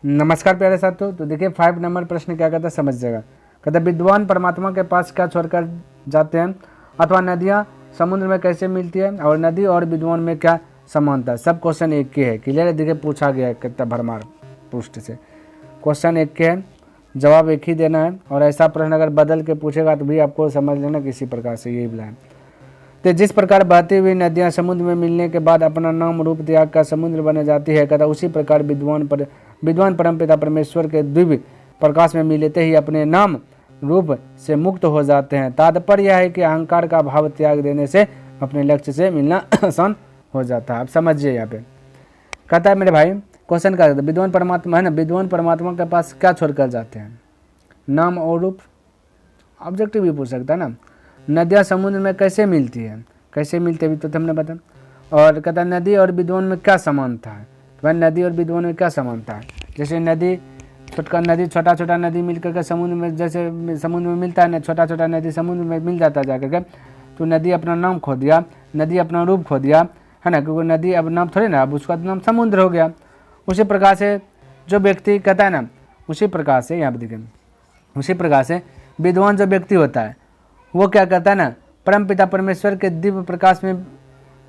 नमस्कार प्यारे साथियों। तो देखिए 5 नंबर प्रश्न क्या कहता है, समझ जाएगा। कहता है विद्वान परमात्मा के पास क्या छोड़कर जाते हैं, अथवा नदियाँ समुद्र में कैसे मिलती है, और नदी और विद्वान में क्या समानता है। सब क्वेश्चन एक के है, क्लियर है। देखिए पूछा गया है कितना भरमार पृष्ठ से, क्वेश्चन एक के है, जवाब एक ही देना है। और ऐसा प्रश्न अगर बदल के पूछेगा तो भी आपको समझ लेना किसी प्रकार से यही बुलाए। तो जिस प्रकार बहती हुई नदियाँ समुद्र में मिलने के बाद अपना नाम रूप त्याग कर समुद्र बन जाती है, कहता उसी प्रकार विद्वान परमपिता परमेश्वर के दिव्य प्रकाश में मिलते ही अपने नाम रूप से मुक्त हो जाते हैं। तात्पर्य यह है कि अहंकार का भाव त्याग देने से अपने लक्ष्य से मिलना आसान हो जाता है। आप समझिए यहाँ पे कहता है मेरे भाई, क्वेश्चन क्या कहता है, विद्वान परमात्मा है ना, विद्वान परमात्मा के पास क्या छोड़कर जाते हैं, नाम और रूप। ऑब्जेक्टिव भी पूछ सकता है ना। नदियाँ समुद्र में कैसे मिलती है, कैसे मिलती है तो हमने बता। और कहता है नदी और विद्वान में क्या समानता है। तो भाई नदी और विद्वान में क्या समानता है, जैसे नदी छोटा छोटा नदी मिल करके समुद्र में, जैसे समुद्र में मिलता है ना, छोटा छोटा नदी समुद्र में मिल जाता है जाकर के। तो नदी अपना नाम खो दिया, नदी अपना रूप खो दिया, है ना, क्योंकि नदी अब नाम थोड़ी ना, अब उसका नाम समुद्र हो गया। उसी प्रकार से जो व्यक्ति कहता है ना, उसी प्रकार से यहाँ पर देखिए, उसी प्रकार से विद्वान जो व्यक्ति होता है वो क्या कहता है ना, परमपिता परमेश्वर के दिव्य प्रकाश में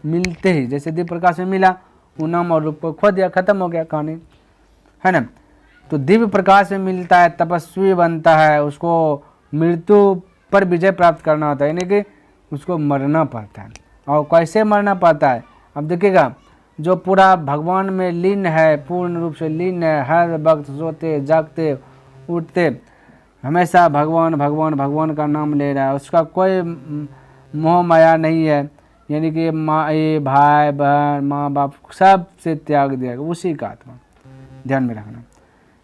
मिलते ही, जैसे दिव्य प्रकाश में मिला, वो नाम और रूप को खो दिया, खत्म हो गया कहानी, है ना। तो दिव्य प्रकाश में मिलता है, तपस्वी बनता है, उसको मृत्यु पर विजय प्राप्त करना होता है, यानी कि उसको मरना पड़ता है। और कैसे मरना पड़ता है, अब देखिएगा, जो पूरा भगवान में लीन है, पूर्ण रूप से लीन है, हर वक्त सोते जागते उठते हमेशा भगवान भगवान भगवान का नाम ले रहा है, उसका कोई मोह माया नहीं है, यानी कि माँ भाई बहन माँ बाप सब से त्याग दिया, उसी का आत्मा ध्यान में रखना,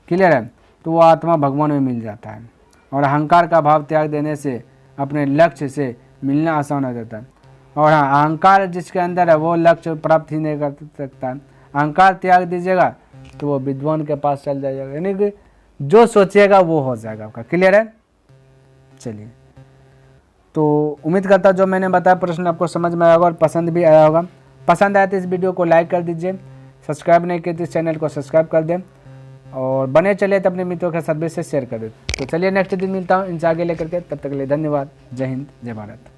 क्लियर है। तो वो आत्मा भगवान में मिल जाता है। और अहंकार का भाव त्याग देने से अपने लक्ष्य से मिलना आसान हो जाता है। और हाँ, अहंकार जिसके अंदर है वो लक्ष्य प्राप्त ही नहीं कर सकता है। अहंकार त्याग दीजिएगा तो वो विद्वान के पास चल जाएगा, यानी कि जो सोचिएगा वो हो जाएगा आपका, क्लियर है। चलिए, तो उम्मीद करता हूँ जो मैंने बताया प्रश्न आपको समझ में आया होगा और पसंद भी आया होगा। पसंद आया तो इस वीडियो को लाइक कर दीजिए, सब्सक्राइब नहीं किए तो इस चैनल को सब्सक्राइब कर दें, और बने चले तो अपने मित्रों के साथ भी से शेयर कर दें। तो चलिए नेक्स्ट दिन मिलता हूँ इनसे आगे लेकर के, तब तक के लिए धन्यवाद। जय हिंद, जय भारत।